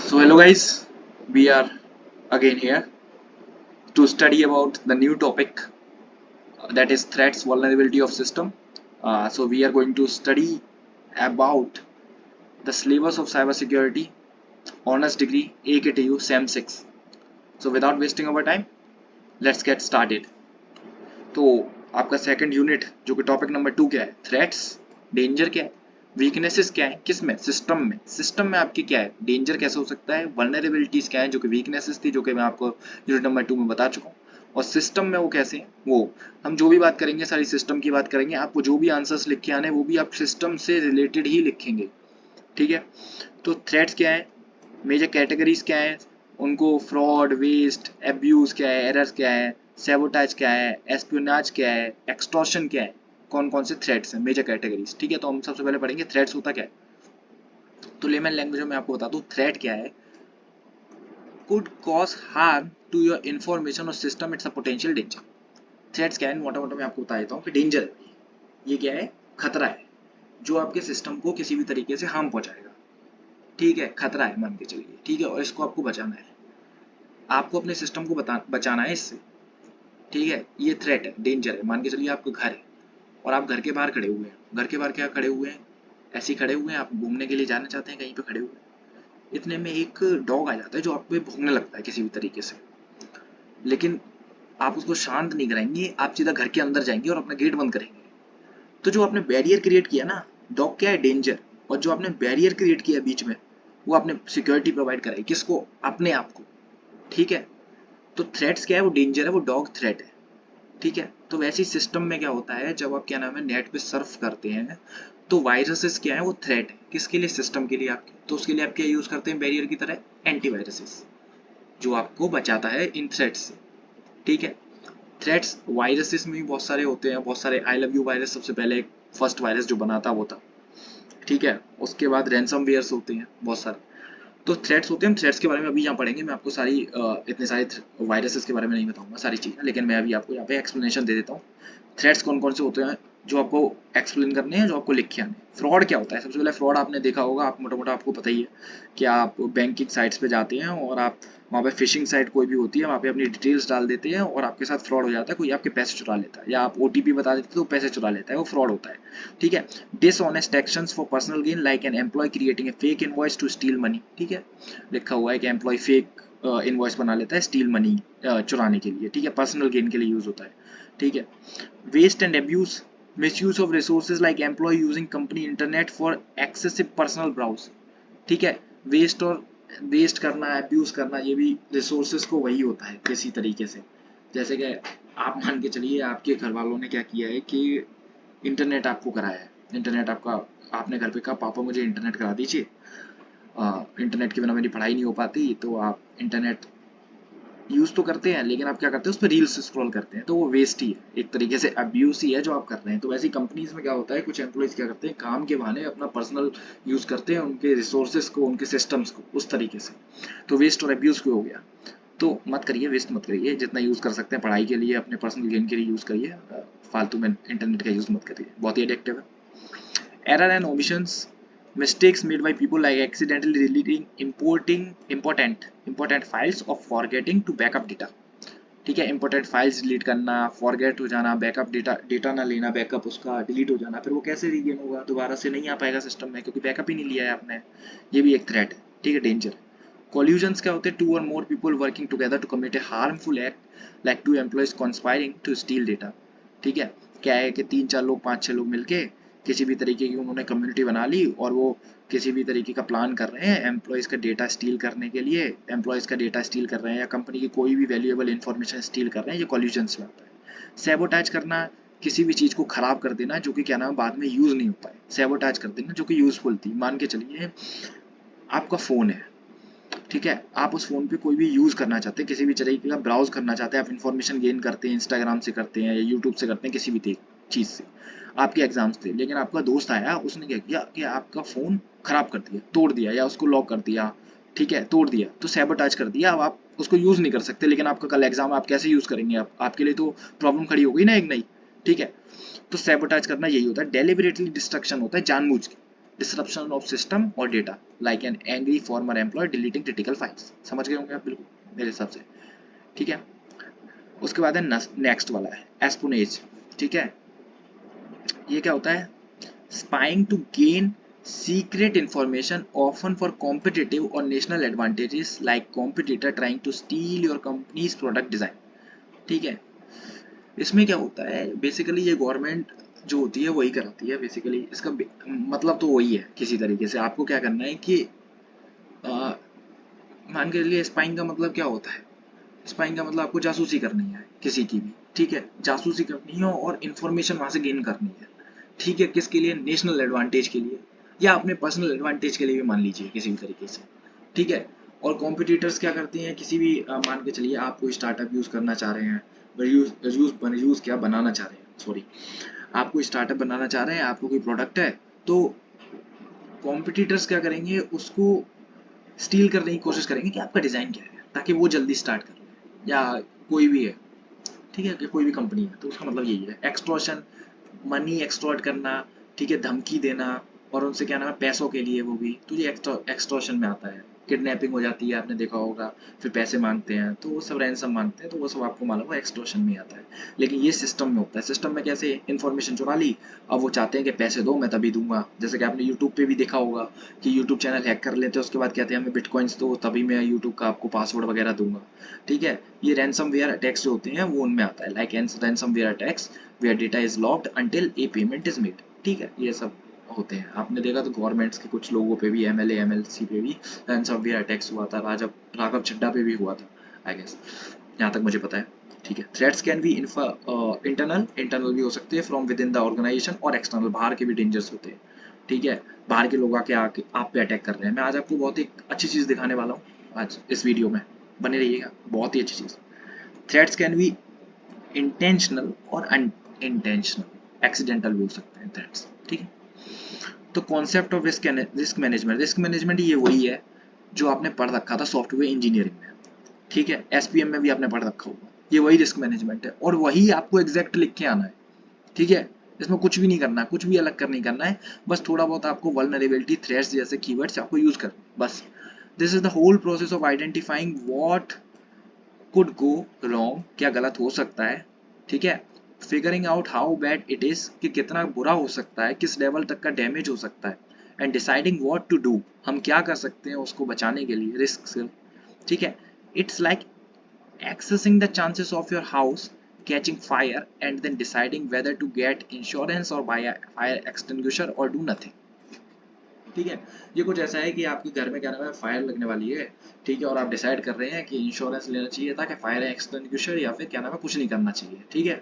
So hello guys, we are again here to study about the new topic that is threats vulnerability of system. So we are going to study about the syllabus of cybersecurity honors degree AKTU SEM 6. So without wasting our time, let's get started. तो आपका second unit जो कि topic number 2 क्या है, threats, danger क्या है, weaknesses क्या है, किस में, सिस्टम में आपके क्या है, डेंजर कैसे हो सकता है, वल्नरेबिलिटीज क्या है जो कि वीकनेसेस थी जो कि मैं आपको यूनिट नंबर 2 में बता चुका हूँ, और सिस्टम में वो कैसे है, वो हम जो भी बात करेंगे सारी सिस्टम की बात करेंगे। आपको जो भी आंसर्स लिख के आने वो भी आप सिस्टम से रिलेटेड ही लिखेंगे, ठीक है। तो थ्रेट्स क्या है, मेजर कैटेगरीज क्या है उनको, फ्रॉड, वेस्ट, एब्यूज क्या है, एरर्स क्या है, सैबोटाज क्या है, एस्पियोनाज क्या है, एक्सटॉर्शन क्या है, कौन कौन से थ्रेट्स हैं, मेजर कैटेगरीज, ठीक है। तो हम सबसे पहले पढ़ेंगे थ्रेट्स होता क्या है। तो लेमन लैंग्वेज में आपको बता दूं थ्रेट क्या है, could cause harm to your information or system, it's a potential danger। Threats क्या है, मोटा मोटा मैं आपको बता देता हूँ कि डेंजर है, ये क्या है, खतरा है जो आपके सिस्टम को किसी भी तरीके से हार्म पहुंचाएगा, ठीक है, खतरा है मान के चलिए, ठीक है, और इसको आपको बचाना है, आपको अपने सिस्टम को बचाना है इससे, ठीक है। ये थ्रेट है, डेंजर है, मान के चलिए आपका घर है और आप घर के बाहर खड़े हुए हैं, घर के बाहर क्या खड़े हुए हैं, ऐसे ही खड़े हुए हैं, आप घूमने के लिए जाना चाहते हैं, कहीं पे खड़े हुए हैं, इतने में एक डॉग आ जाता है जो आप पे भौंकने लगता है किसी भी तरीके से, लेकिन आप उसको शांत नहीं कराएंगे, आप सीधा घर के अंदर जाएंगे और अपना गेट बंद करेंगे। तो जो आपने बैरियर क्रिएट किया ना, डॉग क्या है, डेंजर, और जो आपने बैरियर क्रिएट किया बीच में वो आपने सिक्योरिटी प्रोवाइड कराई, किसको, अपने आप को, ठीक है। तो थ्रेट्स क्या है, वो डेंजर है, वो डॉग थ्रेट है, ठीक है। तो वैसे ही सिस्टम में क्या होता है, जब आप क्या नाम है नेट पे सर्फ करते हैं तो वायरसेस क्या है, वो थ्रेट है किसके लिए, सिस्टम के लिए आपके। तो उसके लिए आप क्या यूज करते हैं बैरियर की तरह, एंटीवायरसेस, जो आपको बचाता है इन थ्रेट्स से, ठीक है। थ्रेट्स वायरसेस में भी बहुत सारे होते हैं, बहुत सारे, आई लव यू वायरस सबसे पहले फर्स्ट वायरस जो बना था वो था, ठीक है। उसके बाद रैनसमवेयर्स होते हैं बहुत सारे, तो थ्रेट्स होते हैं, हम थ्रेट्स के बारे में अभी यहाँ पढ़ेंगे। मैं आपको सारी इतने सारे वायरसेस के बारे में नहीं बताऊंगा सारी चीज़ें, लेकिन मैं अभी आपको यहाँ पे एक्सप्लेनेशन दे देता हूँ थ्रेट्स कौन कौन से होते हैं जो आपको एक्सप्लेन करने हैं, जो आपको लिख के आने। फ्रॉड क्या होता है, सबसे पहले फ्रॉड आपने देखा होगा, आप मोटा मोटा आपको पता ही है कि आप बैंकिंग साइट्स पे जाते हैं और आप वहाँ पे फिशिंग साइट कोई भी होती है वहाँ पे अपनी डिटेल्स डाल देते हैं और आपके साथ फ्रॉड हो जाता है, कोई आपके पैसे चुरा लेता है, या आप OTP बता देते तो पैसे चुरा लेता है, वो फ्रॉड होता है, ठीक है। Dishonest actions for personal gain like an employee creating a fake invoice to steal money, ठीक है, लिखा हुआ है कि एम्प्लॉय फेक इनवॉइस बना लेता है स्टील मनी, चुराने के लिए, ठीक है, पर्सनल गेन के लिए यूज होता है, ठीक है। Waste and abuse, misuse of resources like employee using company internet for excessive personal browse, ठीक है। वेस्ट और वेस्ट करना, एब्यूज करना, ये भी रिसोर्सेज को वही होता है किसी तरीके से। जैसे कि आप मान के चलिए आपके घर वालों ने क्या किया है कि इंटरनेट आपको कराया है, इंटरनेट आपका, आपने घर पे कहा पापा मुझे इंटरनेट करा दीजिए, इंटरनेट के बिना मेरी पढ़ाई नहीं हो पाती, तो आप इंटरनेट यूज तो करते हैं लेकिन आप क्या करते हैं, उस पर रील्स स्क्रॉल करते हैं, तो वो वेस्ट ही है, एक तरीके से अब्यूज ही है जो आप कर रहे हैं। तो वैसे कंपनीज में क्या होता है, कुछ एम्प्लॉइज क्या करते हैं, काम के बहाने अपना पर्सनल यूज करते हैं उनके रिसोर्सेज को, उनके सिस्टम्स को, उस तरीके से, तो वेस्ट और अब्यूज क्यों हो गया। तो मत करिए, वेस्ट मत करिए, जितना यूज कर सकते हैं पढ़ाई के लिए, अपने पर्सनल गेन के लिए यूज करिए, फालतू में इंटरनेट का यूज मत करिए, बहुत ही एडिक्टिव है। Error and omissions, mistakes made by people like accidentally deleting important files or forgetting to backup data, ठीक है। इंपॉर्टेंट फाइल्स डिलीट करना, फॉरगेट हो जाना, बैकअप डेटा ना लेना, बैकअप उसका डिलीट हो जाना, फिर वो कैसे रीगेन होगा, दोबारा से नहीं आ पाएगा सिस्टम में क्योंकि बैकअप ही नहीं लिया है आपने, ये भी एक थ्रेट है, ठीक है, डेंजर। कॉल्यूजन्स क्या होते हैं, टू और more people working together to commit a harmful act like two employees conspiring to steal data, ठीक है। क्या है कि 3-4 लोग, 5-6 लोग मिलके किसी भी तरीके की उन्होंने कम्युनिटी बना ली और वो किसी भी तरीके का प्लान कर रहे हैं एम्प्लॉयज़ का डेटा स्टील करने के लिए, एम्प्लॉयज़ का डेटा स्टील कर रहे हैं या कंपनी की कोई भी वैल्यूएबल इन्फॉर्मेशन स्टील कर रहे हैं, ये कॉल्यूजन्स में आता है। सैबोटाज करना, किसी भी चीज़ को खराब कर देना जो कि क्या नाम बाद में यूज़ नहीं हो पाए, सैबोटाज कर देना जो कि यूज़फुल थी। मान के चलिए आपका फ़ोन है, ठीक है, आप उस फोन पे कोई भी यूज करना चाहते हैं, किसी भी तरीके का ब्राउज करना चाहते हैं, आप इन्फॉर्मेशन गेन करते हैं, इंस्टाग्राम से करते हैं या यूट्यूब से करते हैं, किसी भी चीज से, आपके एग्जाम्स थे, लेकिन आपका दोस्त आया, उसने क्या किया कि आपका फोन खराब कर दिया, तोड़ दिया या उसको लॉक कर दिया, ठीक है, तोड़ दिया, तो सैबोटाज कर दिया। अब आप उसको यूज नहीं कर सकते, लेकिन आपका कल एग्जाम, आप कैसे यूज करेंगे, आपके लिए तो प्रॉब्लम खड़ी हो गई ना एक नई, ठीक है। तो सैबोटाज करना यही होता है, डेलिबरेटली डिस्ट्रक्शन होता है, जानबूझ के, डिसरप्शन ऑफ सिस्टम और data, like an angry former employee deleting critical files. समझ गए होंगे आप बिल्कुल मेरे हिसाब से, ठीक है। उसके बाद है नेक्स्ट वाला है एस्पुनेज, ठीक है। ये क्या होता है, spying to gain secret information often for competitive और national advantages like competitor trying to steal your company's product design, ठीक है। इसमें क्या होता है बेसिकली, ये गवर्नमेंट जो होती है वही कराती है बेसिकली, इसका मतलब तो वही है किसी तरीके से। आपको क्या करना है कि मान के चलिए स्पाइंग का मतलब क्या होता है, स्पाइंग का मतलब आपको जासूसी करनी है किसी की भी, ठीक है, जासूसी करनी है और इन्फॉर्मेशन वहां से गेन करनी है, ठीक है। किसके लिए, नेशनल एडवांटेज के लिए या अपने पर्सनल एडवांटेज के लिए भी मान लीजिए किसी भी तरीके से, ठीक है। और कॉम्पिटिटर्स क्या करते हैं, किसी भी मान के चलिए आप कोई स्टार्टअप यूज करना चाह रहे हैं, यूज क्या बनाना चाह रहे हैं, सॉरी, आप कोई स्टार्टअप बनाना चाह रहे हैं, आपको कोई प्रोडक्ट है, तो कॉम्पिटिटर्स क्या करेंगे, उसको स्टील करने की कोशिश करेंगे कि आपका डिजाइन क्या है, ताकि वो जल्दी स्टार्ट कर ले, या कोई भी है, ठीक है, कि कोई भी कंपनी है, तो उसका मतलब यही है एक्सटॉर्शन, मनी एक्सटॉर्ट करना, ठीक है, धमकी देना, और उनसे क्या नाम है पैसों के लिए, वो भी तो ये एक्सटॉर्शन में आता है। किडनैपिंग हो जाती है, आपने देखा होगा, फिर पैसे मांगते हैं, तो वो सब रैंसम मांगते हैं, तो वो सब आपको मालूम है एक्सटॉर्शन में आता है। लेकिन ये सिस्टम में होता है, सिस्टम में कैसे, इन्फॉर्मेशन चुरा ली, अब वो चाहते हैं कि पैसे दो मैं तभी दूंगा। जैसे कि आपने यूट्यूब पे भी देखा होगा कि यूट्यूब चैनल हैक कर लेते हैं, उसके बाद कहते हैं हमें बिटकॉइंस दो तभी मैं यूट्यूब का आपको पासवर्ड वगैरह दूंगा, ठीक है। ये रैंसमवेयर अटैक्स जो होते हैं वो उनमें आता है, like ransomware attacks where data is locked until a payment is made, ठीक है। ये सब होते हैं, आपने देखा तो गवर्नमेंट्स के कुछ लोगों पे भी, एमएलए एमएलसी पे भी रैंसमवेयर अटैक्स हुआ था, राघव चड्ढा पे भी हुआ था आई गेस, यहाँ तक मुझे पता है, ठीक है। थ्रेट्स कैन बी इंटरनल भी हो सकते हैं from within the organisation, और एक्सटर्नल बाहर के भी डेंजर्स होते हैं, ठीक है। बाहर के लोग आके आप पे अटैक कर रहे हैं। मैं आज आपको बहुत ही अच्छी चीज़ दिखाने वाला हूँ आज इस वीडियो में, बने रहिएगा, बहुत ही अच्छी चीज़। थ्रेट्स कैन बी इंटेंशनल और अनइंटेंशनल, एक्सीडेंटल भी हो सकते हैं थ्रेट्स, ठीक है। तो कॉन्सेप्ट ऑफ रिस्क मैनेजमेंट ये वही है जो आपने पढ़ रखा था सॉफ्टवेयर इंजीनियरिंग में, ठीक है, एसपीएम में भी आपने पढ़ रखा होगा, ये वही रिस्क मैनेजमेंट है, और वही आपको एग्जैक्ट लिख के आना है, ठीक है। इसमें कुछ भी नहीं करना है, कुछ भी अलग कर नहीं करना है, बस थोड़ा बहुत आपको वल्नरेबिलिटी थ्रेट्स जैसे कीवर्ड्स आपको यूज करना, बस। This is the whole process of identifying what could go wrong, क्या गलत हो सकता है, ठीक है। Figuring out how bad it is, कि कितना बुरा हो सकता है, किस लेवल तक का डैमेज हो सकता है, and deciding what to do, हम क्या कर सकते हैं उसको बचाने के लिए रिस्क से, ठीक है। It's like accessing the chances of your house catching fire and then deciding whether to get insurance or buy a fire extinguisher or do nothing, ठीक है। ये कुछ ऐसा है कि आपके घर में क्या नाम है फायर लगने वाली है, ठीक है, और आप डिसाइड कर रहे हैं कि इंश्योरेंस लेना चाहिए था कि फायर एक्सटिंग्विशर, या फिर क्या नाम है कुछ नहीं करना चाहिए, ठीक है।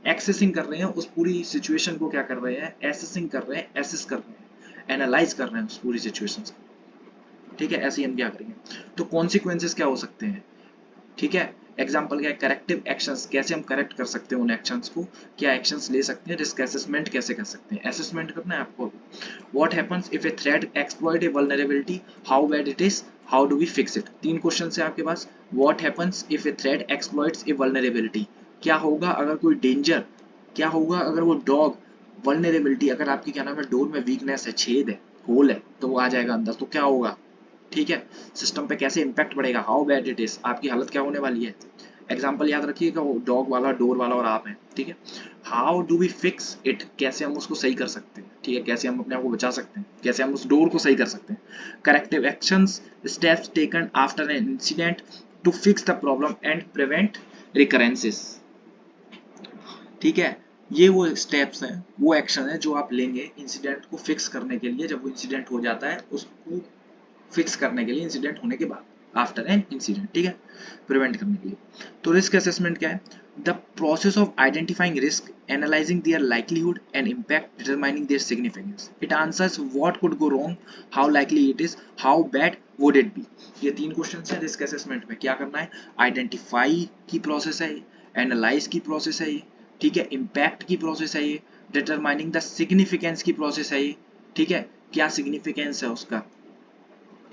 एक्सेसिंग कर रहे हैं उस पूरी सिचुएशन को, क्या कर रहे हैं, एसेसिंग कर रहे हैं, एसेस कर रहे हैं, एनालाइज कर रहे हैं उस पूरी सिचुएशन को, ठीक है। ऐसे ही हम क्या करेंगे, तो कॉन्सिक्वेंसेस क्या हो सकते हैं, ठीक है। एग्जाम्पल क्या है, करेक्टिव एक्शंस, कैसे हम करेक्ट कर सकते हैं उन एक्शंस को, क्या एक्शंस ले सकते हैं, रिस्क असेसमेंट कैसे कर सकते हैं, असेसमेंट करना है आपको। What happens if a threat exploit a vulnerability, how bad it is, how do we fix it. तीन क्वेश्चन है आपके पास। What happens if a threat exploits a vulnerability, क्या होगा अगर कोई डेंजर, क्या होगा अगर वो डॉग वल्नरेबिलिटी, अगर आपकी क्या नाम है डोर में वीकनेस है, छेद है, होल है, तो वो आ जाएगा अंदर, तो क्या होगा, ठीक है। सिस्टम पे कैसे इंपैक्ट पड़ेगा, हाउ बैड इट इज, आपकी हालत क्या होने वाली है। एग्जाम्पल याद रखिएगा, वो डॉग वाला, डोर वाला और आप हैं, ठीक है। How do we fix it, कैसे हम उसको सही कर सकते हैं, ठीक है, कैसे हम अपने आप को बचा सकते हैं, कैसे हम उस डोर को सही कर सकते हैं। Corrective actions, steps taken after an incident to fix the problem and prevent recurrences, ठीक है। ये वो स्टेप्स हैं, वो एक्शन है जो आप लेंगे इंसिडेंट को फिक्स करने के लिए, जब वो इंसिडेंट हो जाता है उसको फिक्स करने के लिए, इंसिडेंट होने के बाद, आफ्टर एन इंसिडेंट, ठीक है, प्रिवेंट करने के लिए। तो रिस्क असेसमेंट क्या है, the process of identifying risk, analysing their likelihood and impact, determining their significance. It answers what could go wrong, how likely it is, how bad would it be. ये तीन question है risk assessment में। क्या करना है, identify की process है ये, एनालाइज की प्रोसेस है ये, ठीक है, इम्पैक्ट की प्रोसेस है ये, डिटरमाइनिंग द सिग्निफिकेंस की प्रोसेस है ये, ठीक है, क्या सिग्निफिकेंस है उसका,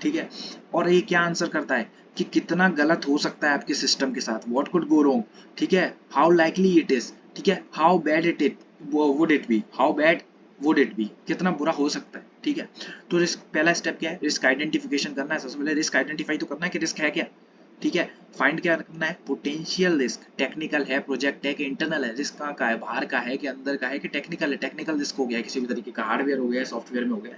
ठीक है। और ये क्या आंसर करता है कि कितना गलत हो सकता है आपके सिस्टम के साथ, व्हाट कुड गो रॉन्ग, ठीक है, हाउ लाइकली इट इज, ठीक है, how bad it would it B, how bad would it B, कितना बुरा हो सकता है, ठीक है। तो रिस्क, पहला स्टेप क्या है, रिस्क आइडेंटिफिकेशन करना है। सबसे पहले रिस्क आइडेंटिफाई तो करना है कि रिस्क है क्या, ठीक है। फाइंड क्या करना है, पोटेंशियल रिस्क, टेक्निकल है, प्रोजेक्ट है कि इंटरनल है, रिस्क कहाँ का है, बाहर का है कि अंदर का है कि टेक्निकल है, टेक्निकल रिस्क हो गया किसी भी तरीके का, हार्डवेयर हो गया, सॉफ्टवेयर में हो गया,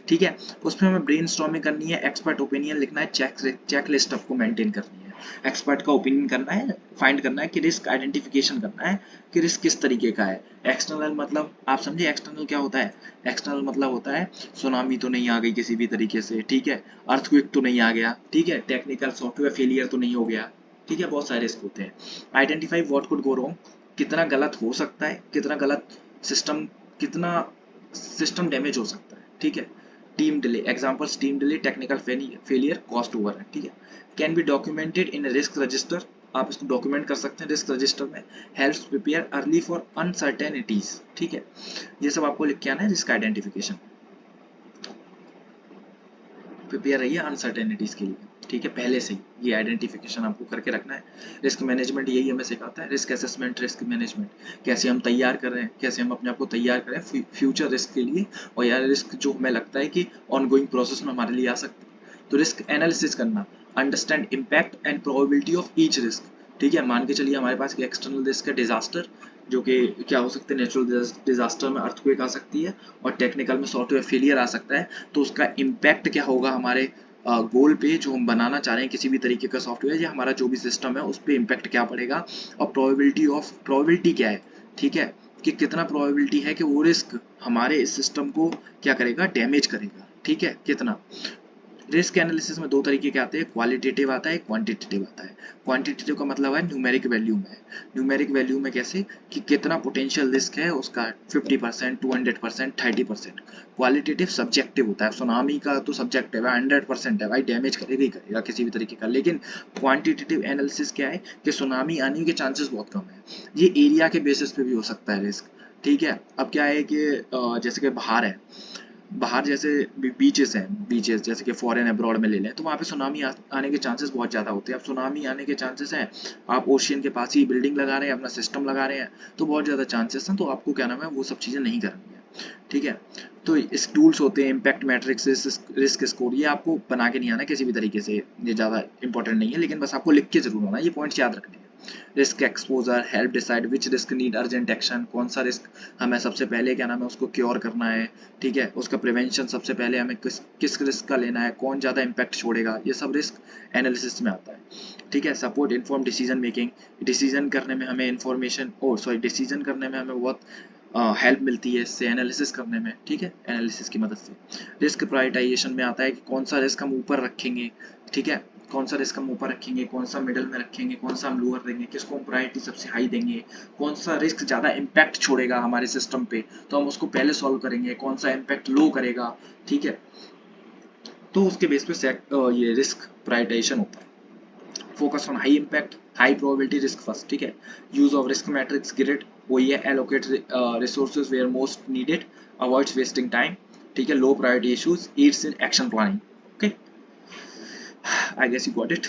ठीक है। उसमें हमें ब्रेनस्टॉर्मिंग करनी है, एक्सपर्ट ओपिनियन लिखना है, चेक लिस्ट आपको मेंटेन करनी है, एक्सपर्ट का ओपिनियन करना है, फाइंड करना है कि रिस्क आइडेंटिफिकेशन करना है कि रिस्क किस तरीके का है। एक्सटर्नल मतलब आप समझे, एक्सटर्नल क्या होता है, एक्सटर्नल मतलब होता है सुनामी तो नहीं आ गई किसी भी तरीके से, ठीक है, अर्थक्वेक तो नहीं आ गया, ठीक है, टेक्निकल सॉफ्टवेयर फेलियर तो नहीं हो गया, ठीक है, बहुत सारे रिस्क होते हैं। Identify what could go wrong, कितना गलत हो सकता है, कितना गलत सिस्टम, कितना सिस्टम डैमेज हो सकता है, ठीक है। Team delay, examples team delay, technical failure, cost over, ठीक है। Can be documented in risk register, आप इसको डॉक्यूमेंट कर सकते हैं रिस्क रजिस्टर में। Helps prepare early for uncertainties, ठीक है। ये सब आपको लिख के आना है रिस्क आइडेंटिफिकेशन, प्रिपेयर रहिए अनसर्टेनिटीज के लिए, ठीक है, पहले से ही ये आइडेंटिफिकेशन आपको करके रखना है। रिस्क मैनेजमेंट यही हमें सिखाता है, रिस्क असेसमेंट, रिस्क मैनेजमेंट, कैसे हम तैयार कर रहे हैं, कैसे हम अपने आप को तैयार करें फ्यूचर रिस्क के लिए, और यार रिस्क जो हमें लगता है कि ऑनगोइंग प्रोसेस में हमारे लिए आ सकते हैं। तो रिस्क एनालिसिस करना, understand impact and probability of each risk, ठीक है। मान के चलिए हमारे पास एक्सटर्नल रिस्क है डिजास्टर, जो कि क्या हो सकते हैं, नेचुरल डिजास्टर में अर्थक्वेक आ सकती है, और टेक्निकल में सॉफ्टवेयर फेलियर आ सकता है। तो उसका इम्पैक्ट क्या होगा हमारे गोल पे जो हम बनाना चाह रहे हैं, किसी भी तरीके का सॉफ्टवेयर या हमारा जो भी सिस्टम है उस पर इम्पैक्ट क्या पड़ेगा, और प्रोबेबिलिटी क्या है, ठीक है, कि कितना प्रोबेबिलिटी है कि वो रिस्क हमारे इस सिस्टम को क्या करेगा, डैमेज करेगा, ठीक है, कितना। रिस्क एनालिसिस में दो तरीके के आते हैं, क्वालिटेटिव आता है, क्वांटिटेटिव आता है। क्वांटिटेटिव का मतलब है न्यूमेरिक वैल्यू में, न्यूमेरिक वैल्यू में कैसे, कि कितना पोटेंशियल रिस्क है उसका, 50%, 200%, 30%। क्वालिटेटिव सब्जेक्टिव होता है, सुनामी का तो सब्जेक्टिव है, 100% है भाई, डैमेज करेगा ही करेगा किसी भी तरीके का। लेकिन क्वांटिटेटिव एनालिसिस क्या है, कि सुनामी आने के चांसेस बहुत कम है, ये एरिया के बेसिस पे भी हो सकता है रिस्क, ठीक है। अब क्या है कि जैसे कि बाहर है, बाहर जैसे बीचेस हैं, बीचेस जैसे कि फॉरेन अब्रॉड में ले लें, तो वहाँ पे सुनामी आने के चांसेस बहुत ज़्यादा होते हैं। अब सुनामी आने के चांसेस हैं, आप ओशियन के पास ही बिल्डिंग लगा रहे हैं, अपना सिस्टम लगा रहे हैं, तो बहुत ज़्यादा चांसेस हैं, तो आपको क्या नाम है, वो सब चीज़ें नहीं करनी है, ठीक है। तो इस टूल्स होते हैं, इम्पैक्ट मैट्रिक्स, रिस्क स्कोर, ये आपको बना के नहीं आना किसी भी तरीके से, ये ज़्यादा इंपॉर्टेंट नहीं है, लेकिन बस आपको लिख के जरूर आना, ये पॉइंट्स याद रखने हैं। Risk exposure, help decide which risk need urgent action, कौन सा रिस्क हमें सबसे पहले क्या नाम है उसको क्योर करना है, ठीक है, उसका प्रिवेंशन सबसे पहले हमें किस रिस्क का लेना है, कौन ज़्यादा इम्पैक्ट छोड़ेगा, ये सब रिस्क एनालिसिस में आता है, ठीक है। Support inform decision making, decision करने में हमें इंफॉर्मेशन, डिसीजन करने में हमें बहुत हेल्प मिलती है इससे, एनालिसिस करने में, ठीक है, एनालिसिस की मदद से। रिस्क प्रायोरिटाइजेशन में आता है कि कौन सा रिस्क हम ऊपर रखेंगे, ठीक है, कौन सा रिस्क हम ऊपर रखेंगे, कौन सा मिडिल में रखेंगे, कौन सा हम लोअर देंगे, किसको हम प्रायोरिटी सबसे हाई देंगे, कौन सा रिस्क ज़्यादा इम्पैक्ट छोड़ेगा हमारे सिस्टम पे तो हम उसको पहले सॉल्व करेंगे, कौन सा इम्पैक्ट लो करेगा, ठीक है। तो उसके बेस पे ये रिस्क प्रायोरिटाइजेशन होता है। Focus on high impact, high probability risk first, ठीक है। Use of risk matrix grid, वही है, allocate resources where most needed, avoids wasting time, ठीक है। Low priority issues, aids in action planning, okay, I guess you got it.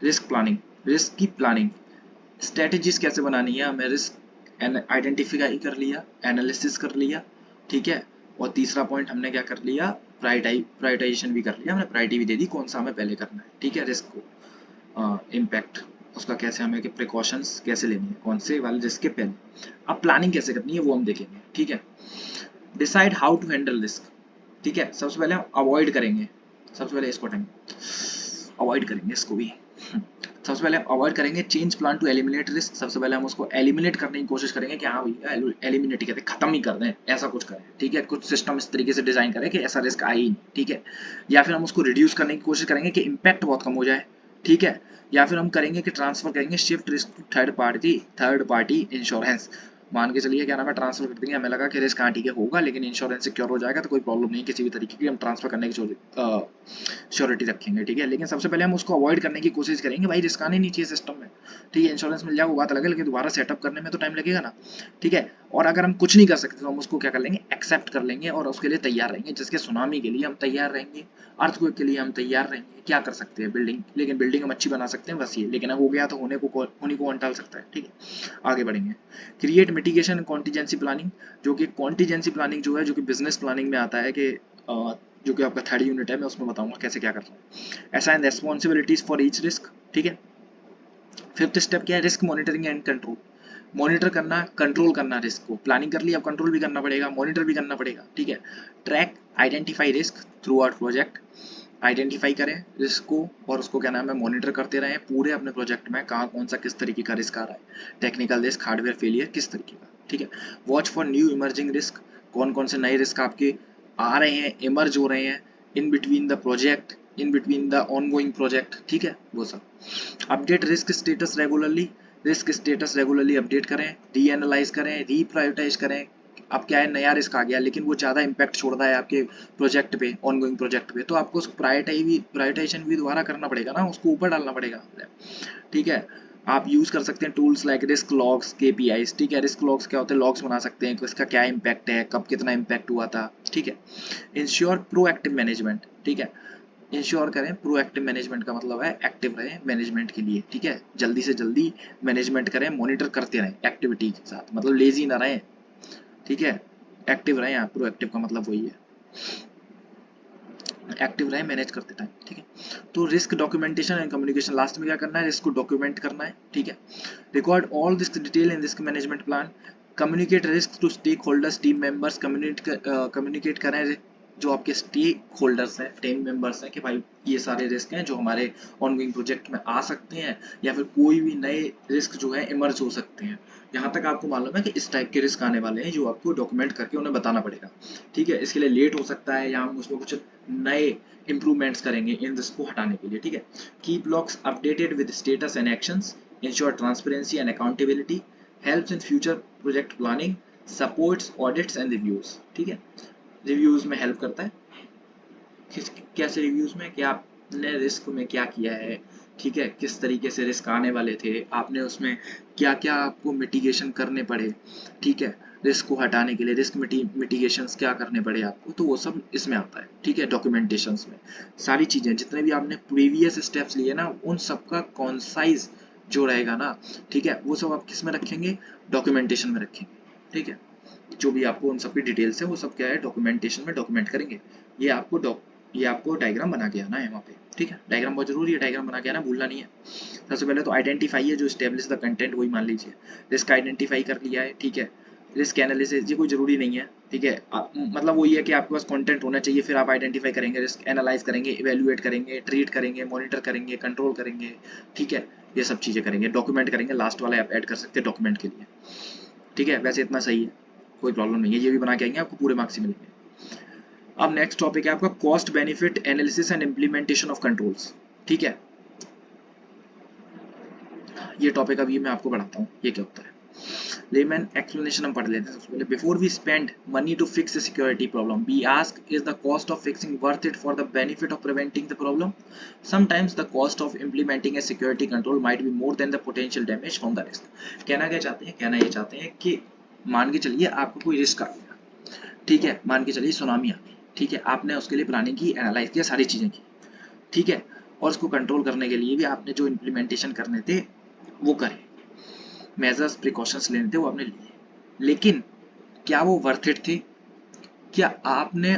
Risk planning, risk की planning, strategies कैसे बनानी है हमें, risk identify कर लिया, एनालिसिस कर लिया, ठीक है, और तीसरा पॉइंट हमने क्या कर लिया, प्रायोरिटाइजेशन भी कर लिया, हमने प्रायोरिटी भी दे दी कौन सा हमें पहले करना है, ठीक है। रिस्क को इम्पैक्ट उसका कैसे हमें प्रिकॉशंस कैसे लेनी है, कौन से वाले रिस्क के पहले, अब प्लानिंग कैसे करनी है वो हम देखेंगे, ठीक है। Decide how to handle risk, ठीक है, सबसे पहले हम अवॉइड करेंगे, सबसे पहले इसको अवॉइड करेंगे इसको भी, सबसे पहले हम अवॉइड करेंगे, change plan to eliminate risk, सबसे पहले हम उसको एलिमिनेट करने की कोशिश करेंगे कि हाँ भैया एलिमिनेट कहते हैं, खत्म ही कर दें, ऐसा कुछ करें, ठीक है, कुछ सिस्टम इस तरीके से डिजाइन करें कि ऐसा रिस्क आए ही नहीं, ठीक है। या फिर हम उसको रिड्यूस करने की कोशिश करेंगे कि इम्पैक्ट बहुत कम हो जाए, ठीक है। या फिर हम करेंगे कि ट्रांसफर करेंगे, shift risk to third party insurance, मान के चलिए क्या नाम है, ट्रांसफर कर देंगे, हमें लगा कि रिस्क हाँ ठीक है होगा, लेकिन इंश्योरेंस सिक्योर हो जाएगा तो कोई प्रॉब्लम नहीं, किसी भी तरीके की हम ट्रांसफर करने की श्योरिटी रखेंगे, ठीक है। लेकिन सबसे पहले हम उसको अवॉइड करने की कोशिश करेंगे, भाई रिस्क आने नहीं चाहिए सिस्टम में, ठीक है। इंश्योरेंस मिल जाए वो बात अलग है, लेकिन दोबारा सेटअप करने में तो टाइम लगेगा ना, ठीक है। और अगर हम कुछ नहीं कर सकते तो हम उसको क्या कर लेंगे, एक्सेप्ट कर लेंगे और उसके लिए तैयार रहेंगे। जिसके सुनामी के लिए हम तैयार रहेंगे, अर्थक्वेक के लिए हम तैयार रहेंगे। क्या कर सकते हैं बिल्डिंग, लेकिन बिल्डिंग हम अच्छी बना सकते हैं बस ये, लेकिन अब हो गया तो होने को कौन टाल सकता है। ठीक है, आगे बढ़ेंगे। Create mitigation and contingency planning, जो कि कॉन्टीजेंसी प्लानिंग जो है, जो कि बिजनेस प्लानिंग में आता है, कि जो कि आपका 3rd यूनिट है, मैं उसमें बताऊंगा कैसे क्या करना है। Assign responsibilities for each risk. ठीक है, 5th स्टेप क्या है, risk monitoring and control. Monitor करना, कंट्रोल करना रिस्क को। प्लानिंग कर ली, अब कंट्रोल भी करना पड़ेगा, मॉनिटर भी करना पड़ेगा। ठीक है, track identify risk through out project. Identify करें रिस्क को और उसको क्या नाम है, मॉनिटर करते रहें पूरे अपने प्रोजेक्ट में, कहाँ कौन सा किस तरीके का रिस्क आ रहा है, टेक्निकल रिस्क, हार्डवेयर फेलियर, किस तरीके का। ठीक है, watch for new emerging risk, कौन कौन से नए रिस्क आपके आ रहे हैं, इमर्ज हो रहे हैं in between the project, in between the ongoing project. ठीक है, वो सब। Update risk status regularly, risk status regularly update करें, रीएनालाइज करें, रीप्रायोरिटाइज करें। अब क्या है, नया रिस्क आ गया लेकिन वो ज़्यादा इम्पैक्ट छोड़ रहा है आपके प्रोजेक्ट पे, ऑनगोइंग प्रोजेक्ट पे, तो आपको उसको प्रायोरिटाइजेशन भी दोबारा करना पड़ेगा ना, उसको ऊपर डालना पड़ेगा। ठीक है, आप यूज कर सकते हैं tools like risk logs, KPIs. ठीक है, रिस्क लॉग्स क्या होते हैं, लॉग्स बना सकते हैं कि इसका क्या इम्पैक्ट है, कब कितना इम्पैक्ट हुआ था। ठीक है, इंश्योर प्रोएक्टिव मैनेजमेंट। ठीक है, इंश्योर करें, प्रोएक्टिव मैनेजमेंट का मतलब है एक्टिव रहें मैनेजमेंट के लिए। ठीक है, जल्दी से जल्दी मैनेजमेंट करें, मॉनिटर करते रहें एक्टिविटी के साथ, मतलब लेजी ना रहें। ठीक है, एक्टिव रहें आप, प्रोएक्टिव का मतलब वही है, एक्टिव रहे मैनेज करते टाइम। ठीक है, तो risk documentation and communication, last में क्या करना है, रिस्क को डॉक्यूमेंट करना है। ठीक है, record all this detail in risk management plan. Communicate risk to stakeholders, team members, communicate करें जो आपके स्टेक होल्डर्स हैं, टीम मेंबर्स हैं, कि भाई ये सारे रिस्क हैं जो हमारे ऑनगोइंग प्रोजेक्ट में आ सकते हैं, या फिर कोई भी नए रिस्क जो है इमर्ज हो सकते हैं। यहाँ तक आपको मालूम है कि इस टाइप के रिस्क आने वाले हैं, जो आपको डॉक्यूमेंट करके उन्हें बताना पड़ेगा। ठीक है, इसके लिए लेट हो सकता है या हम उसमें कुछ नए इंप्रूवमेंट्स करेंगे इन रिस्क को हटाने के लिए। ठीक है, keep logs updated with status and actions, ensure transparency and accountability, helps in future project planning, supports audits and reviews. ठीक है, रिव्यूज में हेल्प करता है। कैसे रिव्यूज में, कि आपने रिस्क में क्या किया है, ठीक है, किस तरीके से रिस्क आने वाले थे, आपने उसमें क्या क्या आपको मिटिगेशन करने पड़े। ठीक है, रिस्क को हटाने के लिए रिस्क मिटिगेशंस क्या करने पड़े आपको, तो वो सब इसमें आता है। ठीक है, डॉक्यूमेंटेशंस में सारी चीजें, जितने भी आपने प्रीवियस स्टेप्स लिए ना, उन सब का कॉन्साइज जो रहेगा ना, ठीक है, वो सब आप किस में रखेंगे, डॉक्यूमेंटेशन में रखेंगे। ठीक है, जो भी आपको उन सब की डिटेल्स है वो सब क्या है, डॉक्यूमेंटेशन में डॉक्यूमेंट करेंगे। ये आपको डायग्राम बना के आना है वहाँ पे। ठीक है, डायग्राम बहुत जरूरी है, डायग्राम बना के आना, भूलना नहीं है। सबसे पहले तो आइडेंटिफाई है, जो स्टेब्लिश द कंटेंट, वही मान लीजिए रिस्क आइडेंटिफाई कर लिया है। ठीक है, रिस्क एनालिसिस, ये कोई जरूरी नहीं है। ठीक है, मतलब वही है कि आपके पास कंटेंट होना चाहिए, फिर आप आइडेंटिफाई करेंगे, रिस्क एनालाइज करेंगे, इवेल्युएट करेंगे, ट्रीट करेंगे, मॉनिटर करेंगे, कंट्रोल करेंगे। ठीक है, ये सब चीजें करेंगे, डॉक्यूमेंट करेंगे, लास्ट वाला आप ऐड कर सकते हैं डॉक्यूमेंट के लिए। ठीक है, वैसे इतना सही है, कोई प्रॉब्लम नहीं है, ये भी बना के आएंगे, आपको पूरे मार्क्स ही मिलेंगे। अब नेक्स्ट टॉपिक है आपका cost benefit analysis and implementation of controls. ठीक है, ये टॉपिक अभी मैं आपको बढ़ाता हूँ, ये क्या होता है, लेमन एक्सप्लेनेशन हम पढ़ लेते हैं सबसे पहले। Before we spend money to fix the security problem, we ask is the cost of fixing worth it for the benefit of preventing the problem. Sometimes the cost of implementing a security control might be more than the potential damage from the risk. कहना क्या चाहते हैं, कहना ये चाहते हैं कि मान के चलिए आपको कोई रिस्क आ गया। ठीक है, मान के चलिए सुनामी आ गई। ठीक है, आपने उसके लिए प्लानिंग की, एनालाइज किया, सारी चीजें की। ठीक है, और उसको कंट्रोल करने के लिए भी आपने जो इम्प्लीमेंटेशन करने थे वो करे, मेजर्स प्रिकॉशंस लेने थे वो आपने लिए, लेकिन क्या वो वर्थ इट थे? क्या आपने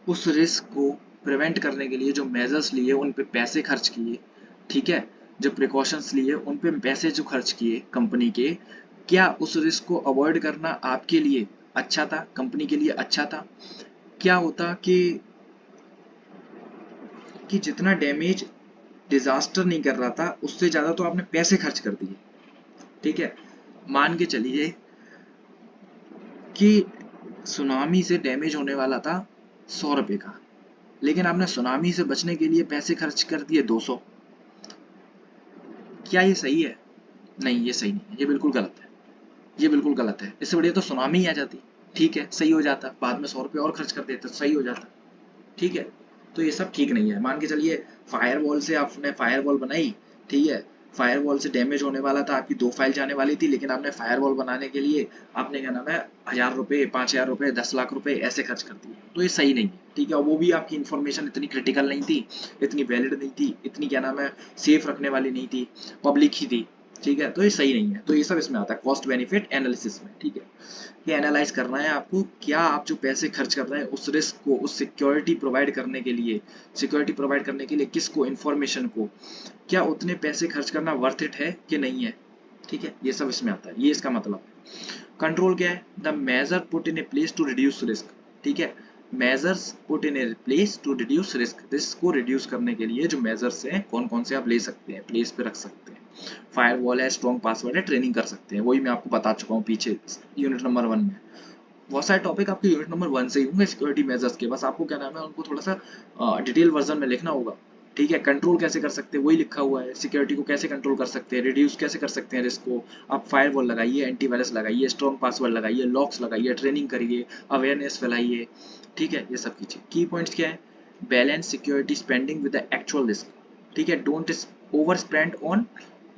उस रिस्क को प्रिवेंट करने के लिए जो मेजर्स लिए उन पे पैसे खर्च किए, ठीक है, जो प्रिकॉशंस लिए उन पे पैसे जो खर्च किए कंपनी के, क्या उस रिस्क को अवॉइड करना आपके लिए अच्छा था, कंपनी के लिए अच्छा था? क्या होता कि जितना डैमेज डिजास्टर नहीं कर रहा था उससे ज्यादा तो आपने पैसे खर्च कर दिए। ठीक है, मान के चलिए कि सुनामी से डैमेज होने वाला था 100 रुपए का, लेकिन आपने सुनामी से बचने के लिए पैसे खर्च कर दिए 200। क्या ये सही है? नहीं, ये सही नहीं है, ये बिल्कुल गलत है, ये बिल्कुल गलत है। इससे बढ़िया तो सुनामी ही आ जाती, ठीक है, सही हो जाता, बाद में 100 रुपए और खर्च कर देते, सही हो जाता। ठीक है, तो ये सब ठीक नहीं है। मान के चलिए फायरवॉल से आपने फायरवॉल बनाई, ठीक है, फायरवॉल से डैमेज होने वाला था, आपकी 2 फाइल जाने वाली थी, लेकिन आपने फायरवॉल बनाने के लिए आपने क्या नाम है 1000 रुपये, 5000 रुपये, 10 लाख रुपए ऐसे खर्च कर दिए। तो ये सही नहीं है, ठीक है। और वो भी आपकी इन्फॉर्मेशन इतनी क्रिटिकल नहीं थी, इतनी वैलिड नहीं थी, इतनी क्या नाम है सेफ रखने वाली नहीं थी, पब्लिक ही थी, ठीक है। तो ये सही नहीं है। तो ये सब इसमें आता है कॉस्ट बेनिफिट एनालिसिस में, ठीक है। ये एनालाइज करना है आपको, क्या आप जो पैसे खर्च कर रहे हैं उस रिस्क को, उस सिक्योरिटी प्रोवाइड करने के लिए, किसको, इंफॉर्मेशन को, क्या उतने पैसे खर्च करना वर्थ इट है कि नहीं है, ठीक है। ये सब इसमें आता है, ये इसका मतलब है। कंट्रोल क्या है? The measure put in a place to reduce risk, ठीक है। Measures put in a place to reduce risk को रिड्यूस करने के लिए जो मेजर्स हैं कौन कौन से आप ले सकते हैं, प्लेस पे रख सकते हैं। फायरवॉल है, स्ट्रॉन्ग पासवर्ड है, ट्रेनिंग कर सकते हैं, वही मैं आपको बता चुका हूँ पीछे यूनिट नंबर 1 में। बहुत सारे टॉपिक आपके यूनिट नंबर 1 से ही होंगे सिक्योरिटी मेजर्स के, बस आपको क्या नाम है उनको थोड़ा सा डिटेल वर्जन में लिखना होगा, ठीक है। कंट्रोल कैसे कर सकते हैं वही लिखा हुआ है, सिक्योरिटी को कैसे कंट्रोल कर सकते हैं, रिड्यूस कैसे कर सकते हैं रिस्क को। आप फायरवॉल लगाइए, एंटीवायरस लगाइए, स्ट्रॉन्ग पासवर्ड लगाइए, लॉक्स लगाइए, ट्रेनिंग करिए, अवेयरनेस फैलाइए, ठीक है। ये सब कीजिए। की पॉइंट्स क्या है? Balance security spending with the actual risk, ठीक है। Don't over spend on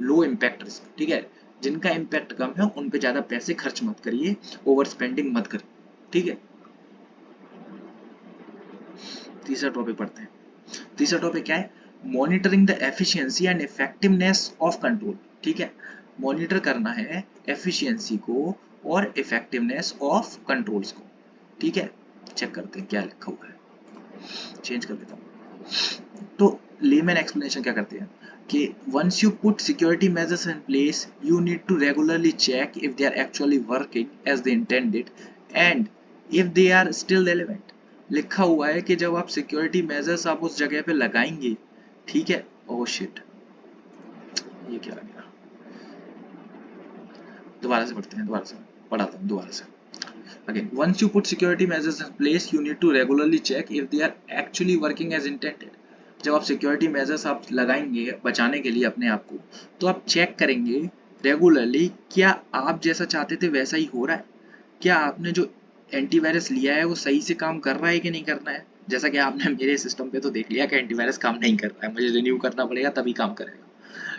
low impact risk, ठीक है। जिनका इम्पैक्ट कम है उन पे ज्यादा पैसे खर्च मत करिए, ओवर स्पेंडिंग मत करिए, ठीक है। तीसरा टॉपिक पढ़ते हैं। तीसरा टॉपिक क्या है? Monitoring the efficiency and effectiveness of control, ठीक है। मॉनिटर करना है एफिशिएंसी को और इफेक्टिवनेस ऑफ कंट्रोल्स को, ठीक है। चेक करते हैं क्या लिखा हुआ है, चेंज कर देता हूँ। तो लेमैन एक्सप्लेनेशन क्या करते हैं कि once you put security measures in place you need to regularly check if they are actually working as they intended and if they are still relevant. लिखा हुआ है कि जब आप सिक्योरिटी मेजर्स आप उस जगह पे लगाएंगे, ठीक है। ओह शिट, ये क्या आ गया, दोबारा से पढ़ते हैं, दोबारा से पढ़ाता हूँ दोबारा से। Again, once you put security measures in place, you need to regularly check if they are actually working as intended. जब आप सिक्योरिटी मेजर्स आप लगाएंगे बचाने के लिए अपने आप को, तो आप चेक करेंगे रेगुलरली क्या आप जैसा चाहते थे वैसा ही हो रहा है, क्या आपने जो एंटीवायरस लिया है वो सही से काम कर रहा है कि नहीं कर रहा है। जैसा कि आपने मेरे सिस्टम पे तो देख लिया कि एंटीवायरस काम नहीं कर रहा है, मुझे रिन्यू करना पड़ेगा तभी काम करेगा,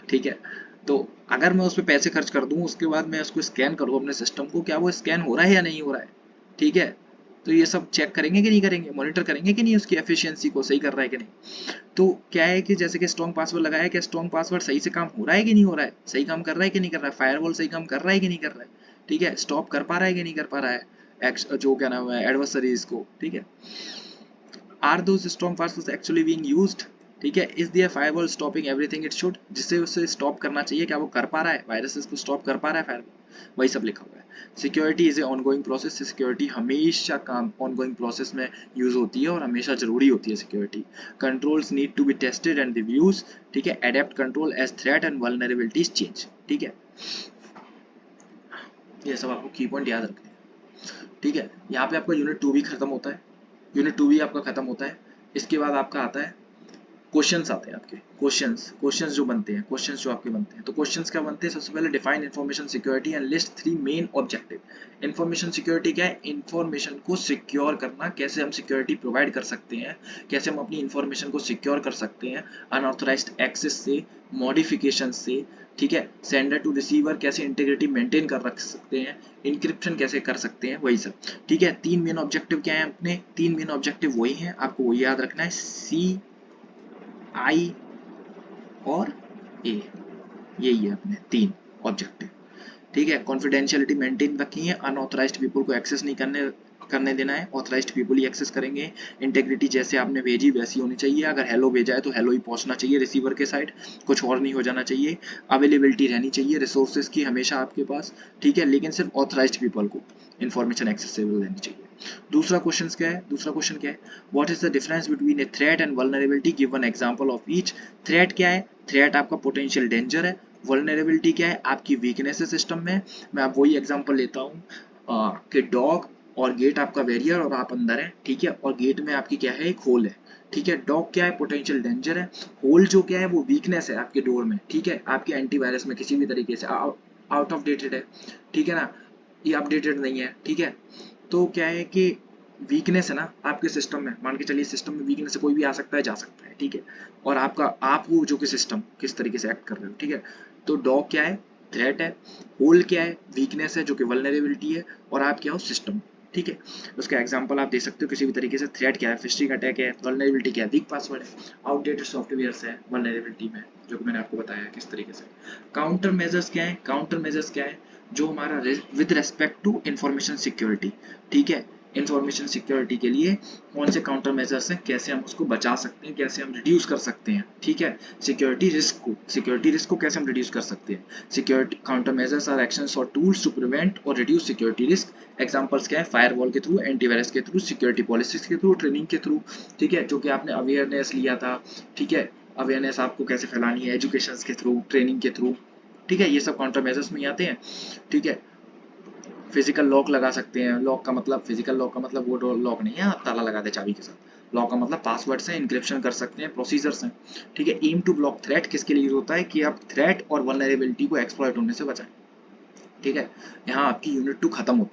ठीक है। तो अगर मैं उस पर पैसे खर्च कर दूं उसके बाद मैं उसको स्कैन करूं अपने सिस्टम को, क्या वो स्कैन हो रहा है या नहीं हो रहा है, ठीक है। तो ये सब चेक करेंगे कि नहीं करेंगे, मॉनिटर करेंगे कि नहीं, उसकी एफिशिएंसी को सही कर रहा है कि नहीं। तो क्या है कि जैसे कि स्ट्रॉन्ग पासवर्ड लगाया, क्या स्ट्रॉन्ग पासवर्ड सही से काम हो रहा है कि नहीं हो रहा है, सही काम कर रहा है कि नहीं कर रहा है, फायरवॉल सही काम कर रहा है कि नहीं कर रहा है, ठीक है। स्टॉप कर पा रहा है कि नहीं कर पा रहा है जो क्या नाम है एडवर्सरीज को, ठीक है। Are those strong passwords actually being used, ठीक है। Is there firewall stopping everything it should, जिससे उसे स्टॉप करना चाहिए, क्या वो कर पा रहा है, वायरसेस को स्टॉप कर पा रहा है फायरवॉल, वही सब लिखा हुआ है। Security is a ongoing process, security हमेशा काम ऑनगोइंग प्रोसेस में यूज होती है और हमेशा जरूरी होती है security. Controls need to be tested and reviews, ठीक है। Adapt control as threat and vulnerabilities change, ठीक है। ये सब आपको की पॉइंट याद रखने हैं, ठीक है। यहाँ पे आपका यूनिट 2 भी खत्म होता है, यूनिट 2 भी आपका खत्म होता है। इसके बाद आपका आता है क्वेश्चंस आते हैं आपके, क्वेश्चंस जो बनते हैं, क्वेश्चंस जो आपके बनते हैं। तो क्वेश्चंस क्या बनते हैं? सबसे पहले define information security and list 3 main objective. Information security क्या है? इंफॉर्मेशन को सिक्योर करना, कैसे हम सिक्योरिटी प्रोवाइड कर सकते हैं, कैसे हम अपनी इंफॉर्मेशन को सिक्योर कर सकते हैं अनऑथराइज्ड एक्सेस से, मॉडिफिकेशन से, ठीक है। सेंडर टू रिसीवर कैसे इंटीग्रिटी मेंटेन कर रख सकते हैं, इंक्रिप्शन कैसे कर सकते हैं, वही सब, ठीक है। 3 मेन ऑब्जेक्टिव क्या है अपने? 3 मेन ऑब्जेक्टिव वही हैं, आपको वही याद रखना है, सी, आई और ए, यही है अपने 3 ऑब्जेक्टिव, ठीक है। कॉन्फिडेंशियलिटी मेंटेन रखी है, अनऑथराइज्ड पीपल को एक्सेस नहीं करने देना है, ऑथराइज्ड पीपल ही एक्सेस करेंगे। इंटेग्रिटी जैसे आपने भेजी वैसी होनी चाहिए, अगर हेलो भेजा है तो हेलो ही पहुंचना चाहिए रिसीवर के साइड, कुछ और नहीं हो जाना चाहिए। अवेलेबिलिटी रहनी चाहिए रिसोर्सेज की हमेशा आपके पास, ठीक है, लेकिन सिर्फ ऑथराइज्ड पीपल को इंफॉर्मेशन एक्सेसिबल रहनी चाहिए। दूसरा क्वेश्चन क्या है? दूसरा क्वेश्चन क्या है? What is the difference between a threat and vulnerability, give one example of each. Threat क्या है? थ्रेट आपका पोटेंशियल डेंजर है। वल्नरेबिलिटी क्या है? आपकी वीकनेस है सिस्टम में। मैं आप वही एग्जांपल लेता हूँ कि डॉग और गेट आपका बैरियर और आप अंदर है, ठीक है, और गेट में आपकी क्या है? एक होल है, ठीक है। डॉग क्या है? पोटेंशियल डेंजर है। होल जो क्या है? वो वीकनेस है आपके डोर में, ठीक है, आपके एंटीवायरस में किसी भी तरीके से आउट ऑफ डेटेड है, ठीक है ना, ये अपडेटेड नहीं है, ठीक है। तो क्या है कि वीकनेस है ना आपके सिस्टम में, मान के चलिए सिस्टम में वीकनेस है, कोई भी आ सकता है जा सकता है, ठीक है, और आप वो जो कि सिस्टम किस तरीके से एक्ट कर रहे हो, ठीक है। तो डॉग क्या है, थ्रेट है, होल क्या है, वीकनेस है जो कि वल्नरेबिलिटी है, और आप क्या हो, सिस्टम, ठीक है। उसका एग्जांपल आप दे सकते हो किसी भी तरीके से, थ्रेट क्या है, फिशिंग अटैक है, वल्नरेबिलिटी क्या है, वीक पासवर्ड है, आउटडेटेड सॉफ्टवेयर है वल्नरेबिलिटी में, जो कि मैंने आपको बताया किस तरीके से। काउंटर मेजर्स क्या है, काउंटर मेजर्स क्या है, जो हमारा with respect to information security, ठीक है, इंफॉर्मेशन सिक्योरिटी के लिए कौन से काउंटर मेजर्स हैं, कैसे हम उसको बचा सकते हैं, कैसे हम रिड्यूस कर सकते हैं, ठीक है। सिक्योरिटी रिस्क को कैसे हम रिड्यूस कर सकते हैं, security countermeasures are actions और टूल्स टू प्रिवेंट और रिड्यूस सिक्योरिटी रिस्क। एग्जांपल्स क्या है, फायरवॉल के थ्रू, एंटीवायरस के थ्रू, सिक्योरिटी पॉलिसीज के थ्रू, ट्रेनिंग के थ्रू, ठीक है, जो कि आपने अवेयरनेस लिया था, ठीक है, अवेयरनेस आपको कैसे फैलानी है, एजुकेशन के थ्रू, ट्रेनिंग के थ्रू, ठीक है, ये सब काउंटर मेजर्स में ही आते हैं, ठीक है। फिजिकल लॉक लगा सकते हैं, लॉक का मतलब, फिजिकल लॉक का मतलब वो लॉक नहीं है आप ताला लगा दे चाबी के साथ, लॉक का मतलब पासवर्ड्स हैं, इंक्रिप्शन कर सकते हैं, प्रोसीजर्स हैं, ठीक है। एम टू ब्लॉक थ्रेट किसके लिए यूज होता है कि आप थ्रेट और वल्नरेबिलिटी को एक्सप्लॉइट होने से बचाएं, ठीक है। यहाँ आपकी यूनिट 2 खत्म होती है।